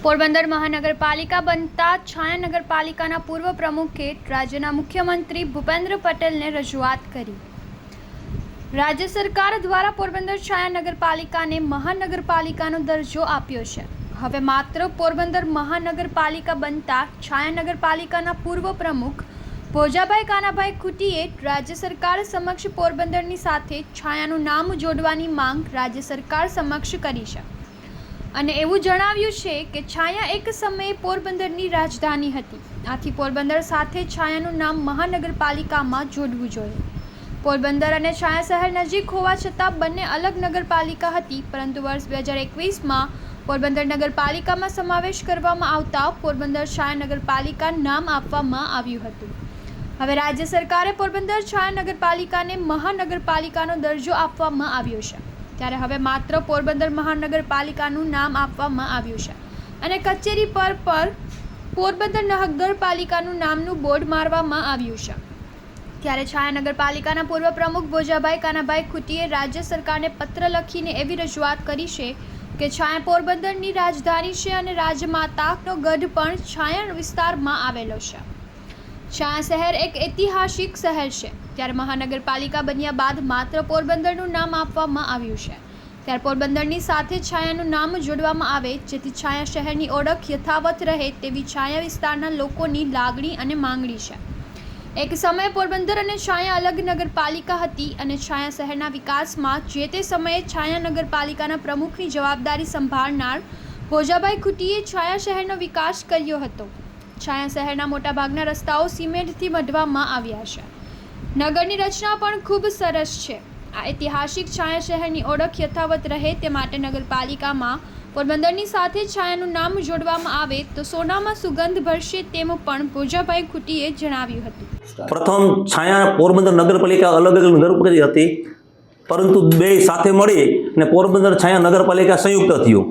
પોરબંદર મહાનગરપાલિકા બનતા છાયા નગરપાલિકાના પૂર્વ પ્રમુખે રાજ્યના મુખ્યમંત્રી ભૂપેન્દ્ર પટેલને રજૂઆત કરી। રાજ્ય સરકાર દ્વારા પોરબંદર છાયા નગરપાલિકાને મહાનગરપાલિકાનો દરજ્જો આપ્યો છે। હવે માત્ર પોરબંદર મહાનગરપાલિકા બનતા છાયા નગરપાલિકાના પૂર્વ પ્રમુખ ભોજાભાઈ કાનાભાઈ ખૂટીએ રાજ્ય સરકાર સમક્ષ પોરબંદરની સાથે છાયાનું નામ જોડવાની માંગ રાજ્ય સરકાર સમક્ષ કરી છે અને એવું જણાવ્યું છે કે છાયા એક સમયે પોરબંદરની રાજધાની હતી, આથી પોરબંદર સાથે છાયાનું નામ મહાનગરપાલિકામાં જોડવું જોઈએ। પોરબંદર અને છાયા શહેર નજીક હોવા છતાં બંને અલગ નગરપાલિકા હતી, પરંતુ વર્ષ 2021માં પોરબંદર નગરપાલિકામાં સમાવેશ કરવામાં આવતા પોરબંદર છાયા નગરપાલિકા નામ આપવામાં આવ્યું હતું। હવે રાજ્ય સરકારે પોરબંદર છાયા નગરપાલિકાને મહાનગરપાલિકાનો દરજ્જો આપવામાં આવ્યો છે, ત્યારે હવે માત્ર પોરબંદર મહાનગરપાલિકાનું નામ આપવામાં આવ્યું છે અને કચેરી પર પોરબંદર નગરપાલિકાનું નામનું બોર્ડ મારવામાં આવ્યું છે। ત્યારે છાયા નગરપાલિકાના પૂર્વ પ્રમુખ ભોજાભાઈ કાનાભાઈ ખૂટીએ રાજ્ય સરકારને પત્ર લખીને એવી રજૂઆત કરી છે કે છાયા પોરબંદરની રાજધાની છે અને રાજમાતાનો ગઢ પણ છાયા વિસ્તારમાં આવેલો છે। છાયા શહેર એક ઐતિહાસિક શહેર છે, ત્યારે મહાનગરપાલિકા બન્યા બાદ માત્ર પોરબંદરનું નામ આપવામાં આવ્યું છે, ત્યારે પોરબંદરની સાથે છાયાનું નામ જોડવામાં આવે જેથી છાયા શહેરની ઓળખ યથાવત રહે તેવી છાયા વિસ્તારના લોકોની લાગણી અને માંગણી છે। એક સમયે પોરબંદર અને છાયા અલગ નગરપાલિકા હતી અને છાયા શહેરના વિકાસમાં જે તે સમયે છાયા નગરપાલિકાના પ્રમુખની જવાબદારી સંભાળનાર ભોજાભાઈ ખૂટીએ છાયા શહેરનો વિકાસ કર્યો હતો। છાયા શહેરના મોટાભાગના રસ્તાઓ સિમેન્ટથી મઢવામાં આવ્યા છે। નગરની રચના પણ ખૂબ સરસ છે। આ ઐતિહાસિક છાયા શહેરની ઓળખ યથાવત રહે તે માટે નગરપાલિકામાં પોરબંદરની સાથે છાયાનું નામ જોડવામાં આવે તો સોનામાં સુગંધ ભરશે તેમ પણ ભોજાભાઈ ખૂટીએ જણાવ્યું હતું। પ્રથમ છાયા પોરબંદર નગરપાલિકા અલગ અલગ નગરપાલિકા હતી, પરંતુ બે સાથે મળી અને પોરબંદર છાયા નગરપાલિકા સંયુક્ત થયું।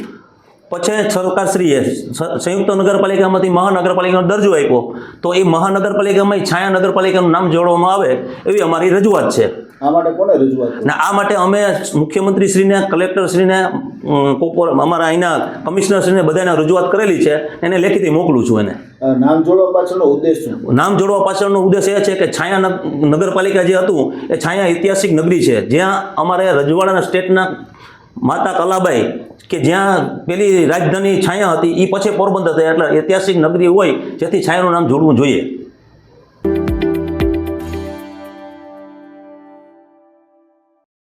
પછી સરકારશ્રીએ સંયુક્ત નગરપાલિકામાંથી મહાનગરપાલિકાનો દરજ્જો આપ્યો, તો એ મહાનગરપાલિકામાં છાયા નગરપાલિકાનું નામ જોડવામાં આવે એવી અમારી રજૂઆત છે। આ માટે કોને રજૂઆત? ને આ માટે અમે મુખ્યમંત્રીશ્રીને, કલેક્ટરશ્રીને, અમારા અહીંના કમિશનરશ્રીને બધાને રજૂઆત કરેલી છે, એને લેખિતથી મોકલું છું। એને નામ જોડવા પાછળનો ઉદ્દેશ શું? નામ જોડવા પાછળનો ઉદ્દેશ એ છે કે છાયા નગરપાલિકા જે હતું એ છાયા ઐતિહાસિક નગરી છે, જ્યાં અમારે રજવાડાના સ્ટેટના માતા કલાબાઈ કે જ્યાં પેલી રાજધાની છાયા હતી એ પછી પોરબંદર થઈ, એટલે ઐતિહાસિક નગરી હોય જેથી છાયાનું નામ જોડવું જોઈએ।